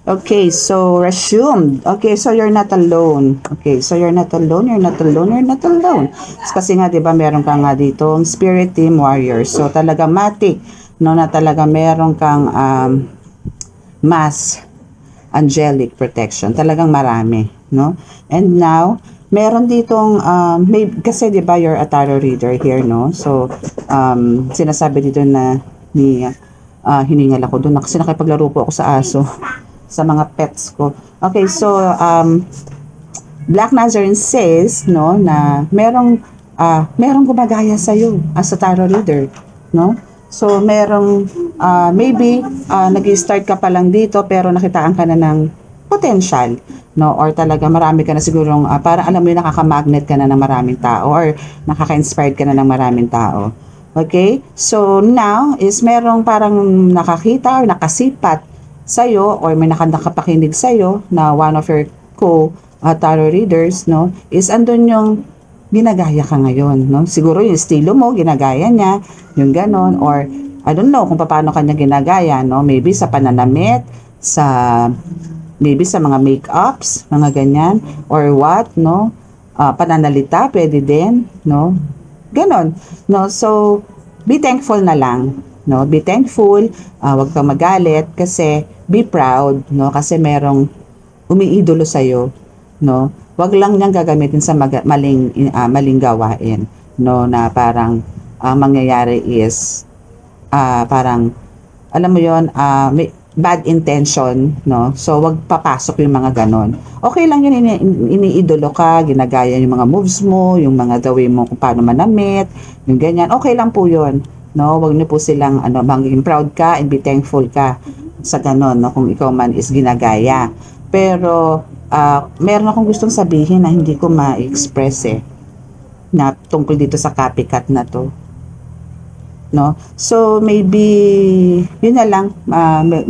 Okay, so resumed. Okay, so you're not alone. Okay, so you're not alone, you're not alone, you're not alone. Kasi nga, diba, meron ka nga dito spirit team warrior. So talaga matik, no, na talaga meron kang mass angelic protection. Talagang marami, no? And now, meron ditong kasi 'di ba you're a tarot reader here, no? So sinasabi dito na hiningal ako doon kasi nakipaglaro po ako sa aso sa mga pets ko. Okay, so Black Nazarene says, no, na merong gumagaya sa iyo as a tarot reader, no? So merong maybe nag-start ka pa lang dito pero nakitaan ka na ng potential, no? Or talaga marami ka na sigurong para alam mo yung nakaka-magnet ka na ng maraming tao or nakaka-inspired ka na ng maraming tao. Okay? So now is merong parang nakakita or nakasipat sa'yo or may nakakapakinig sa'yo na one of your tarot readers, no? Is andun yung ginagaya ka ngayon, no? Siguro yung estilo mo, ginagaya niya, yung ganon, or I don't know kung paano kanya ginagaya, no? Maybe sa pananamit, maybe sa mga make-ups, mga ganyan, or what, no? Pananalita, pwede din, no? Ganon, no? So, be thankful na lang, no? Be thankful, wag kang magalit, kasi be proud, no? Kasi merong umiidolo sa'yo, no? Wag lang niyang gagamitin sa maling gawain, no? Na parang mangyayari is parang, alam mo yon, may bad intention, no? So, wag papasok yung mga ganon. Okay lang yun, iniidolo ka, ginagaya yung mga moves mo, yung mga the way mo kung paano manamit, yung ganyan. Okay lang po yun, no? Wag niyo po silang, maging proud ka and be thankful ka sa ganon, no? Kung ikaw man is ginagaya. Pero, meron akong gustong sabihin na hindi ko ma-express na tungkol dito sa copycat na to, no? So maybe yun na lang,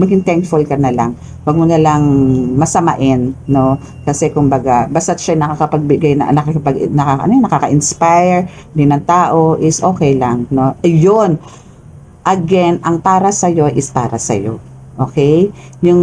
maging thankful ka na lang, wag mo na lang masamain, no? Kasi kumbaga basta siya nakakapagbigay na nakaka-inspire din ng tao is okay lang, no? Ayun, again, ang para sa iyo is para sa iyo, okay? Yung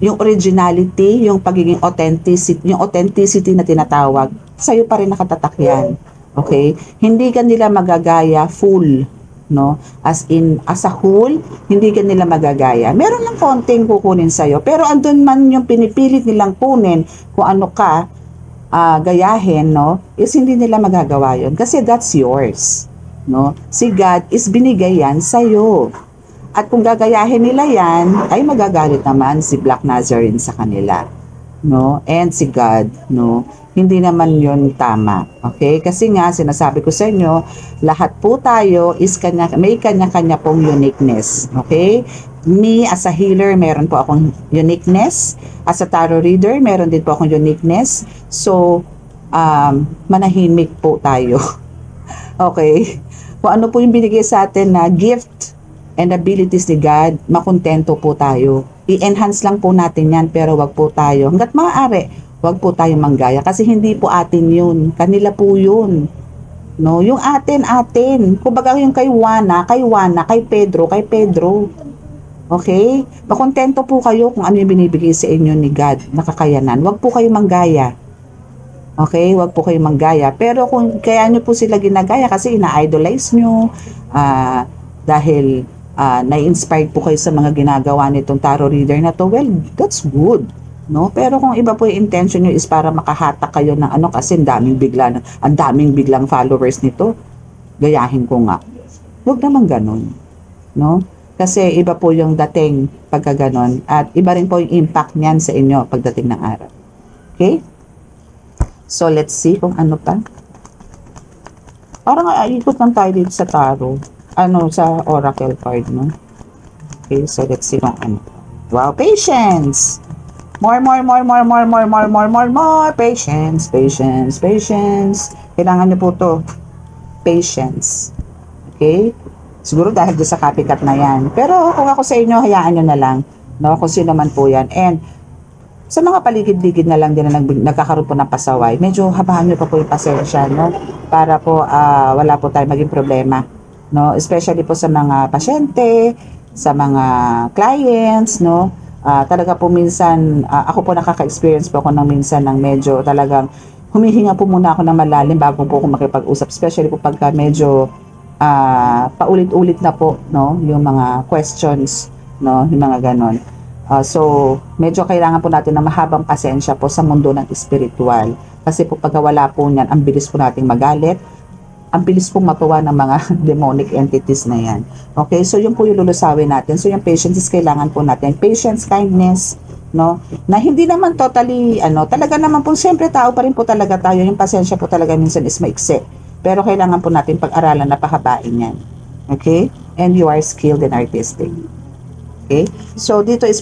yung originality, yung pagiging authenticity na tinatawag, sa'yo pa rin nakatatak yan. Okay? Hindi ka nila magagaya full, no? As a whole, hindi ka nila magagaya. Meron lang konting kukunin sa'yo, pero andun man yung pinipilit nilang kunin kung ano ka gayahin, no? Is hindi nila magagawa yun. Kasi that's yours, no? Si God is binigay yan sa'yo. At kung gagayahin nila yan, ay magagalit naman si Black Nazarene sa kanila, no? And si God, no? Hindi naman yun tama, okay? Kasi nga, sinasabi ko sa inyo, lahat po tayo is may kanya-kanya pong uniqueness, okay? Me, as a healer, meron po akong uniqueness. As a tarot reader, meron din po akong uniqueness. So, manahimik po tayo. Okay? Kung ano po yung binigay sa atin na gift and abilities ni God, makontento po tayo. I-enhance lang po natin yan, pero wag po tayo, hanggat maaari, wag po tayo manggaya. Kasi hindi po atin yun. Kanila po yun. No? Yung atin. Kumbaga yung kay Juana, kay Pedro, Okay? Makontento po kayo kung ano yung binibigay sa inyo ni God na kakayanan. Wag po kayo manggaya. Okay? Wag po kayo manggaya. Pero kung kaya nyo po sila ginagaya kasi ina-idolize nyo, dahil na-inspired po kayo sa mga ginagawa nitong tarot reader na to, well, that's good. No? Pero kung iba po yung intention nyo is para makahatak kayo ng ano kasi ang daming biglang followers nito, gayahin ko nga. Huwag naman ganun. No? Kasi iba po yung dating pagka ganon at iba rin po yung impact niyan sa inyo pagdating ng araw. Okay? So, let's see kung ano pa. Parang ikot lang tayo dito sa tarot. Sa oracle card, no? Okay, so let's see kung ano. Wow, patience! More. Patience. Kailangan nyo po to. Patience. Okay? Siguro dahil doon sa copycat na yan. Pero kung ako sa inyo, hayaan nyo na lang. No? Kung sino man po yan. And sa mga paligid-ligid na lang din na nagkakaroon po ng pasaway, medyo habahan nyo pa po yung pasensya, no? Para po wala po tayo maging problema. No? Especially po sa mga pasyente, sa mga clients, no? Talaga po minsan, ako po nakaka-experience po ako ng minsan ng medyo talagang humihinga po muna ako ng malalim bago po ako makipag-usap. Especially po pagka medyo paulit-ulit na po, no, yung mga questions, no, yung mga ganon. So, medyo kailangan po natin ng mahabang pasensya po sa mundo ng spiritual. Kasi po pag wala po niyan, ang bilis po nating magalit, ang bilis pong matuwa ng mga demonic entities na yan. Okay, so yun po yung lulusawin natin. So yung patience is kailangan po natin. Patience, kindness, no, na hindi naman totally, talaga naman po, siyempre tao pa rin po talaga tayo. Yung pasensya po talaga minsan is maiksi. Pero kailangan po natin pag-aralan na pahabain yan. Okay? And you are skilled and artistic. Okay? So, dito is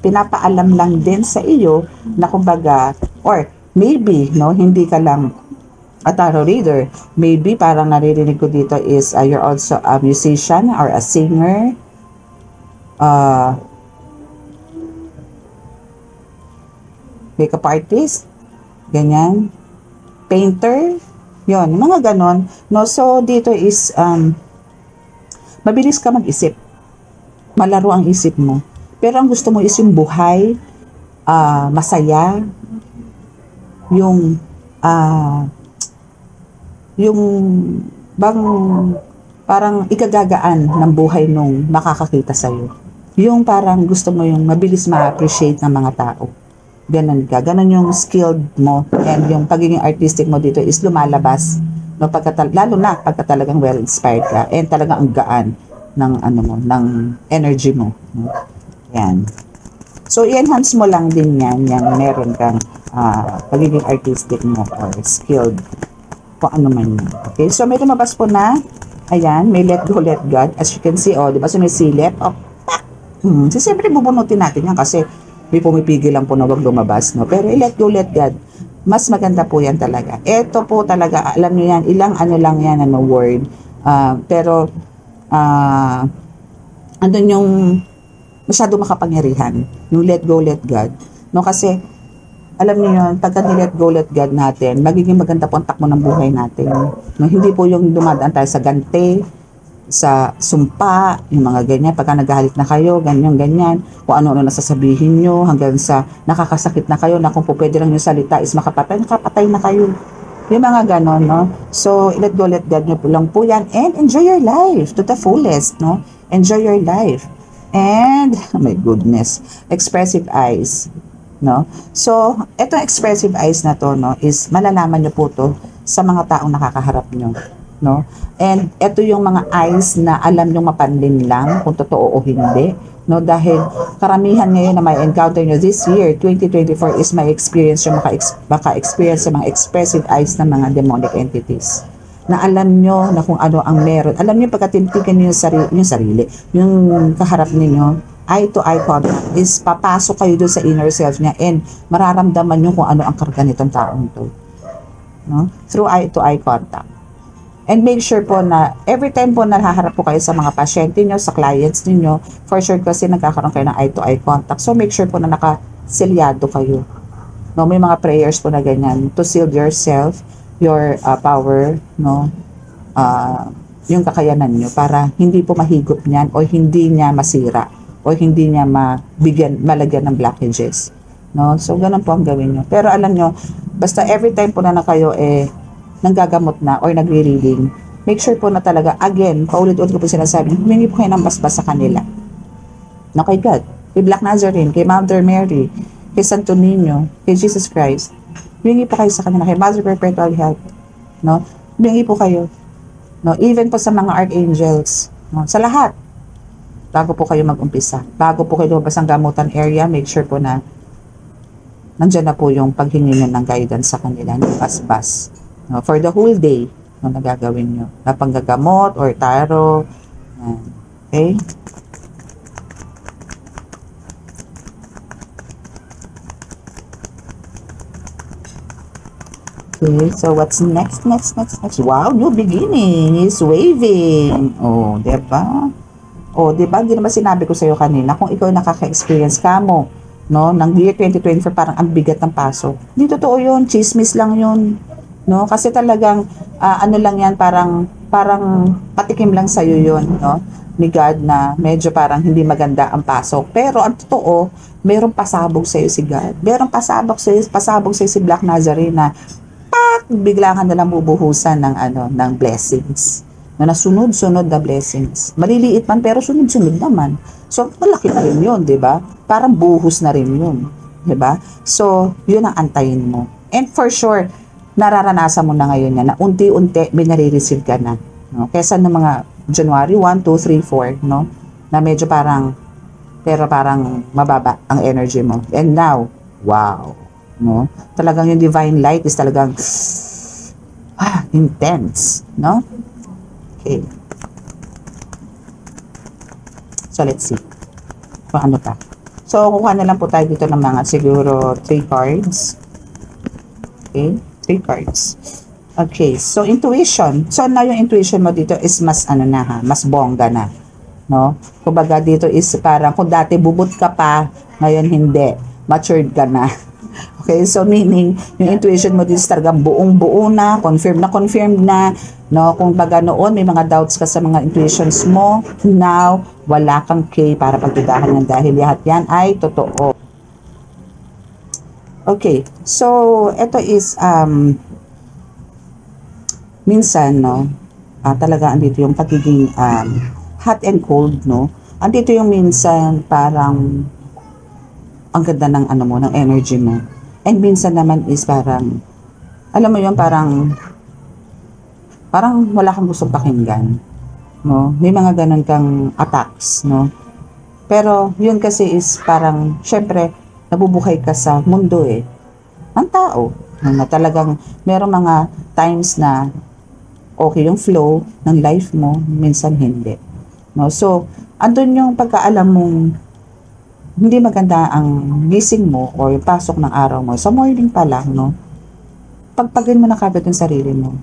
pinapaalam lang din sa iyo na kumbaga, or maybe, no, hindi ka lang a tarot reader. Maybe, parang naririnig ko dito is you're also a musician or a singer. Makeup artist. Ganyan. Painter. Yon, mga ganon. No, so dito is mabilis ka mag-isip. Malaro ang isip mo. Pero ang gusto mo is yung buhay, masaya, yung bang parang ikagagaan ng buhay nung makakakita sa'yo. Yung parang gusto mo yung mabilis ma-appreciate ng mga tao. Ganon ka. Ganon yung skilled mo and yung pagiging artistic mo dito is lumalabas. No, lalo na pagka talagang well-inspired ka and talagang ang gaan ng, ng energy mo. No? Yan. So, i-enhance mo lang din yan, yung meron kang pagiging artistic mo or skilled kung ano man yun. Okay, so may lumabas po na, ayan, may let go, let God. As you can see, di ba, sumisilip? So, siyempre bubunutin natin yan kasi may pumipigil lang po na wag lumabas, no? Pero let go, let God. Mas maganda po yan talaga. Ito po talaga, alam nyo yan, ilang lang yan, word. Pero, andun yung masyado makapangyarihan. Yung let go, let God. No, kasi, alam niyo yun, pagka ni-let go, let God natin, magiging maganda po ang takbo ng buhay natin. No, hindi po yung dumadaan tayo sa gante, sa sumpa, yung mga ganyan, pagka nagalit na kayo, ganyan, kung ano-ano nasasabihin nyo, hanggang sa nakakasakit na kayo, na kung po pwede lang yung salita is nakapatay na kayo. Yung mga ganon, no? So, let go, let God nyo po lang po yan, and enjoy your life to the fullest, no? Enjoy your life. And, oh my goodness, expressive eyes, no? So, etong expressive eyes na to, no, is malalaman nyo po to sa mga taong nakakaharap nyo. No? And ito yung mga eyes na alam nyo mapanlin lang kung totoo o hindi, no? Dahil karamihan ngayon na may encounter nyo this year 2024 is may experience yung maka-experience sa mga expressive eyes ng mga demonic entities na alam nyo na kung ano ang meron. Alam nyo pagkatintigan nyo yung sarili, yung kaharap ninyo, eye to eye contact is papasok kayo doon sa inner self niya and mararamdaman nyo kung ano ang karga nitong taong to. no? Through eye-to-eye contact. And make sure po na every time po nahaharap po kayo sa mga pasyente nyo, sa clients niyo, for sure kasi nagkakaroon kayo ng eye-to-eye contact. So make sure po na nakasilyado kayo. No, may mga prayers po na ganyan to shield yourself, your power, no, yung kakayanan nyo para hindi po mahigop niyan o hindi niya masira o hindi niya malagyan ng blockages. No? So, ganun po ang gawin nyo. Pero alam nyo, basta every time po na kayo nanggagamot na or nagre-reading, make sure po na talaga, again, paulit-ulit ko po sinasabi, humingi po kayo ng basbas sa kanila. No, kay God, kay Black Nazarene, kay Mother Mary, kay Santo Niño, kay Jesus Christ. Humingi po kayo sa kanila, kay Mother Perpetual Help. No? Humingi po kayo. No? Even po sa mga archangels. No? Sa lahat. Bago po kayo mag-umpisa. Bago po kayo lumabas ang gamutan area, make sure po na nandyan na po yung paghingi nyo ng guidance sa kanila, ng basbas. No, for the whole day, no, nagagawin nyo. Na panggagamot or taro. Okay? Okay, so what's next? Wow, new beginning is waving. Oh, diba? Oh, diba? Hindi naman sinabi ko sa'yo kanina, kung ikaw nakaka-experience ka mo, no, ng year 2024, parang ang bigat ng paso. Hindi totoo yun, chismis lang yun. No, kasi talagang ano lang yan, parang patikim lang sa iyo 'yon, no? Ni God na medyo parang hindi maganda ang pasok. Pero ang totoo, mayroong pasabog sa iyo si God. Mayroong pasabog sa iyo si Black Nazarene na bigla ka na lang bubuhusan ng blessings. Na nasunod-sunod na blessings. Maliliit man pero sunod-sunod naman. So malaki na rin 'yon, 'di ba? Parang buhos na rin 'yon, 'di ba? So, 'yun ang antayin mo. And for sure, nararanasan mo na ngayon na unti-unti may nare-receive ka na. No? Kesa ng mga January 1, 2, 3, 4, no? Na medyo parang mababa ang energy mo. And now, wow. No? Talagang yung divine light is talagang intense. No? Okay. So, let's see. Kung ano pa. So, kukuha na lang po tayo dito ng mga siguro 3 cards. Okay. 3 cards. Okay, so intuition. So now yung intuition mo dito is mas mas bongga na. No? Kumbaga dito is parang kung dati bubot ka pa, ngayon hindi. Matured ka na. Okay, so meaning yung intuition mo dito is talagang buong-buo na, confirmed na. No? Kung baga noon may mga doubts ka sa mga intuitions mo, now wala kang K para pagdudahan yan dahil lahat yan ay totoo. Okay, so ito is minsan no, talaga andito yung pagiging hot and cold, no. Andito yung minsan parang ang ganda ng ng energy mo. And minsan naman is parang alam mo yun, parang wala kang gustong pakinggan, no. May mga ganun kang attacks, no. Pero yun kasi is parang syempre nabubuhay ka sa mundo ang tao, na talagang merong mga times na okay yung flow ng life mo, minsan hindi. No? So, andun yung pagkaalam mong hindi maganda ang gising mo o yung pasok ng araw mo. Sa morning pa lang, no? Pagpagin mo na kagad yung sarili mo.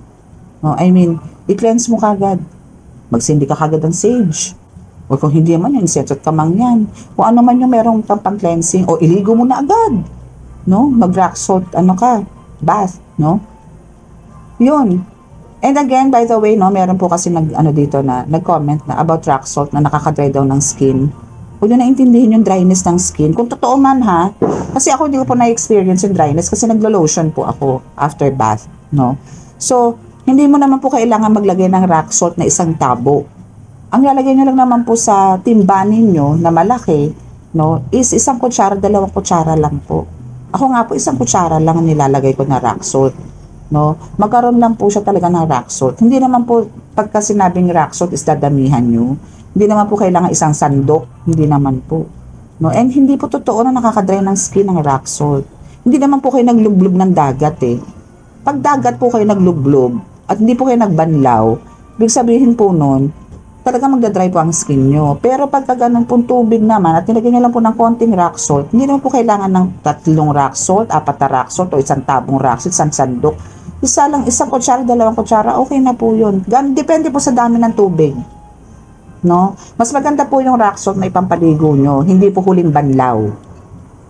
No? I mean, i-cleanse mo kagad. Magsindi ka kagad ng sage. O kung hindi man yun, set at kamang yan. Kung ano man yung merong pang-cleansing, o iligo mo na agad. No? Mag-rock salt, bath, no? Yun. And again, by the way, no, meron po kasi dito na, nag-comment na about rock salt na nakaka-dry daw ng skin. Huwag nyo naintindihin yung dryness ng skin. Kung totoo man ha, kasi ako hindi ko po na-experience yung dryness kasi naglo-lotion po ako after bath, no? So, hindi mo naman po kailangan maglagay ng rock salt na isang tabo. Ang lalagay nyo lang naman po sa timba ninyo na malaki, no, is isang kutsara, 2 kutsara lang po. Ako nga po, isang kutsara lang nilalagay ko na rock salt. No? Magkaroon lang po siya talaga ng rock salt. Hindi naman po, pagka sinabing rock salt is dadamihan nyo. Hindi naman po kailangan isang sandok. Hindi naman po. No? And hindi po totoo na nakakadry ng skin ng rock salt. Hindi naman po kayo naglublob ng dagat Pag dagat po kayo naglublob at hindi po kayo nagbanlaw, ibig sabihin po nun, talaga magdadry po ang skin nyo. Pero pagka ganun pong tubig naman at nilagyan nyo lang po ng konting rock salt, hindi naman po kailangan ng 3 rock salt, 4 na rock salt o isang tabong rock salt, isang sandok. Isa lang, isang kutsara, dalawang kutsara, okay na po yun. Depende po sa dami ng tubig. No? Mas maganda po yung rock salt na ipampaligo nyo, hindi po huling banlaw.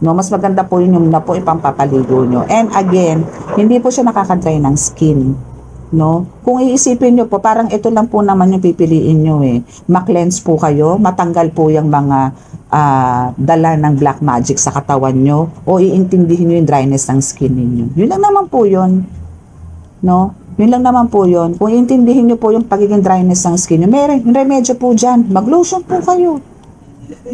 No, mas maganda po yun yung na po ipampapaligo nyo. And again, hindi po siya nakaka-dry ng skin. No? Kung iisipin nyo po, parang ito lang po naman yung pipiliin nyo eh. Ma-cleanse po kayo, matanggal po yung mga dala ng black magic sa katawan nyo, o iintindihin nyo yung dryness ng skin ninyo. Yun lang naman po yun. No? Yun lang naman po yun. Kung iintindihin nyo po yung pagiging dryness ng skin nyo, may remedyo po dyan. Mag-lotion po kayo.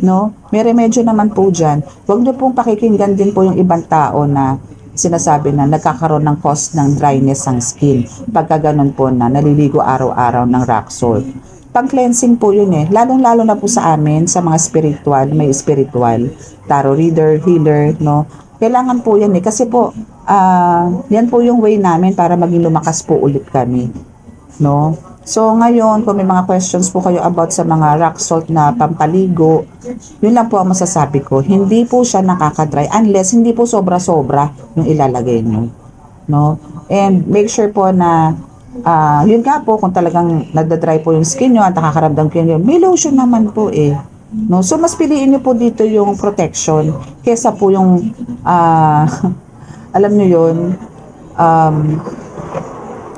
No? May remedyo naman po dyan. Huwag nyo pong pakikinggan din po yung ibang tao na sinasabi na nagkakaroon ng cause ng dryness ng skin. Pagka ganun po na naliligo araw-araw ng rock salt. Pang-cleansing po yun eh. Lalong-lalo na po sa amin, sa mga spiritual, may spiritual, tarot reader, healer, no? Kailangan po yan eh. Kasi po, yan po yung way namin para maging lumakas po ulit kami. No? So ngayon, kung may mga questions po kayo about sa mga rock salt na pampaligo, yun lang po ang masasabi ko. Hindi po siya nakaka-dry unless hindi po sobra-sobra yung ilalagay nyo. No? And make sure po na yun nga po, kung talagang nagda-dry po yung skin nyo at nakakaramdam kayo, may lotion naman po eh. No? So mas piliin nyo po dito yung protection kesa po yung alam nyo yun,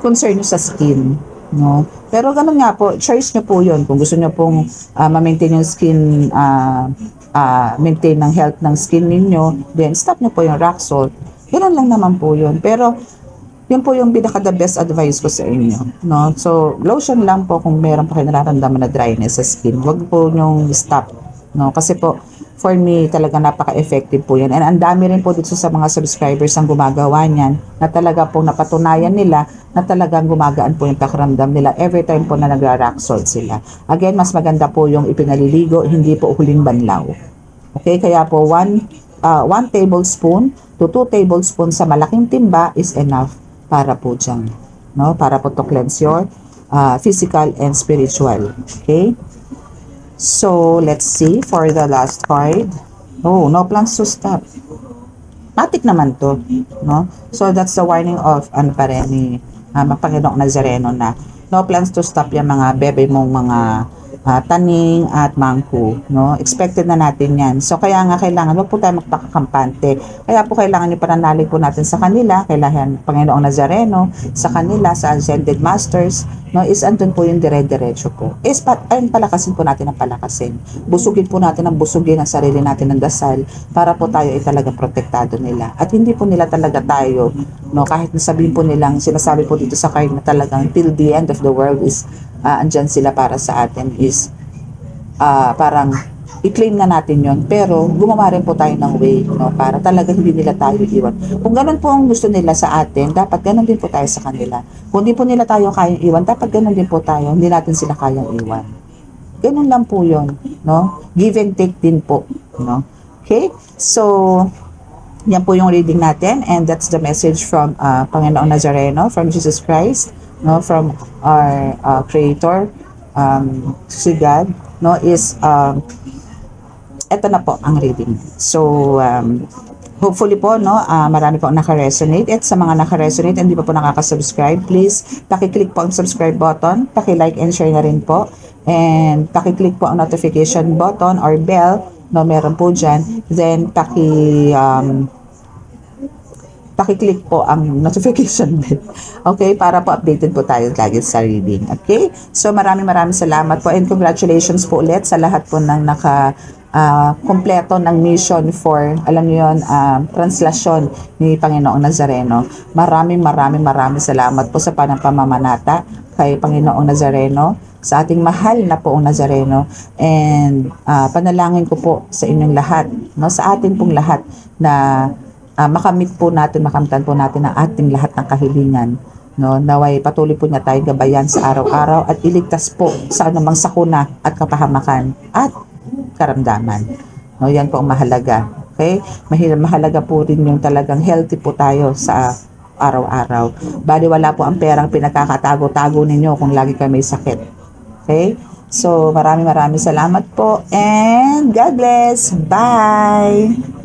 concern nyo sa skin. No? Pero ganun nga po, choice nyo po yun. Kung gusto nyo pong ma-maintain yung skin, maintain ng health ng skin ninyo, then stop nyo po yung rock salt. Ganun lang naman po yun. Pero yun po yung pinaka the best advice ko sa inyo. No? So, lotion lang po kung meron pa kayo nararamdaman na dryness sa skin. Huwag po nyong stop. No? Kasi po, for me, talaga napaka-effective po yan. And ang dami rin po dito sa mga subscribers ang gumagawa niyan na talaga po napatunayan nila na talagang gumagaan po yung pakiramdam nila every time po na nagra-rock salt sila. Again, mas maganda po yung ipinaliligo, hindi po huling banlaw. Okay? Kaya po, 1 tablespoon to 2 tablespoons sa malaking timba is enough para po dyan. No? Para po to cleanse your physical and spiritual. Okay? So, let's see for the last card. Oh, no plans to stop. Matik naman to. No? So, that's the warning of ano pa rin ni Panginoong Nazareno na no plans to stop yung mga bebe mong mga taning at mangku, no? Expected na natin yan. So, kaya nga kailangan, wag po tayo magpakakampante. Kaya po kailangan yung pananalig po natin sa kanila, kailangan Panginoong Nazareno, sa kanila, sa Ascended Masters, no? Is andun po yung dire-diretso po. Ayun, palakasin po natin ang palakasin. Busugin po natin ang busugin ang sarili natin ng dasal para po tayo ay talaga protektado nila. At hindi po nila talaga tayo, no? Kahit nasabihin po nilang, sinasabi po dito sa card na talagang till the end of the world is andyan sila para sa atin is parang i-claim na natin yon, pero gumawa rin po tayo ng way, no, para talaga hindi nila tayo iwan. Kung ganun po ang gusto nila sa atin, dapat ganun din po tayo sa kanila. Kung hindi po nila tayo kayang iwan, dapat ganun din po tayo, hindi natin sila kayang iwan. Ganun lang po yon, no? Give and take din po, no? Okay? So, yan po yung reading natin, and that's the message from Panginoong Nazareno, from Jesus Christ, no, from our Creator, si God, no, is eto na po ang reading. So, hopefully po, no, marami po ang naka-resonate. At sa mga naka-resonate, hindi pa po nakaka-subscribe, please, paki-click po ang subscribe button, paki-like and share na rin po, and paki-click po ang notification button or bell, no, meron po dyan, then paki-click po ang notification bell. Okay? Para po updated po tayo lagi sa reading. Okay? So, maraming salamat po and congratulations po ulit sa lahat po ng kompleto ng mission for, alam niyo yun, translasyon ni Panginoong Nazareno. Maraming salamat po sa pamamanata kay Panginoong Nazareno, sa ating mahal na poong Nazareno, and panalangin ko po sa inyong lahat, no, sa atin pong lahat na makamit po natin, makamtan po natin ang ating lahat ng kahilingan, no? Naway patuloy po niya tayong gabayan sa araw-araw at iligtas po sa anumang sakuna at kapahamakan at karamdaman, no? Yan po ang mahalaga. Okay? Mahalaga po rin yung talagang healthy po tayo sa araw-araw. Bali wala po ang perang pinagkakatago-tago ninyo kung lagi kayo may sakit. Okay? So maraming salamat po and God bless. Bye!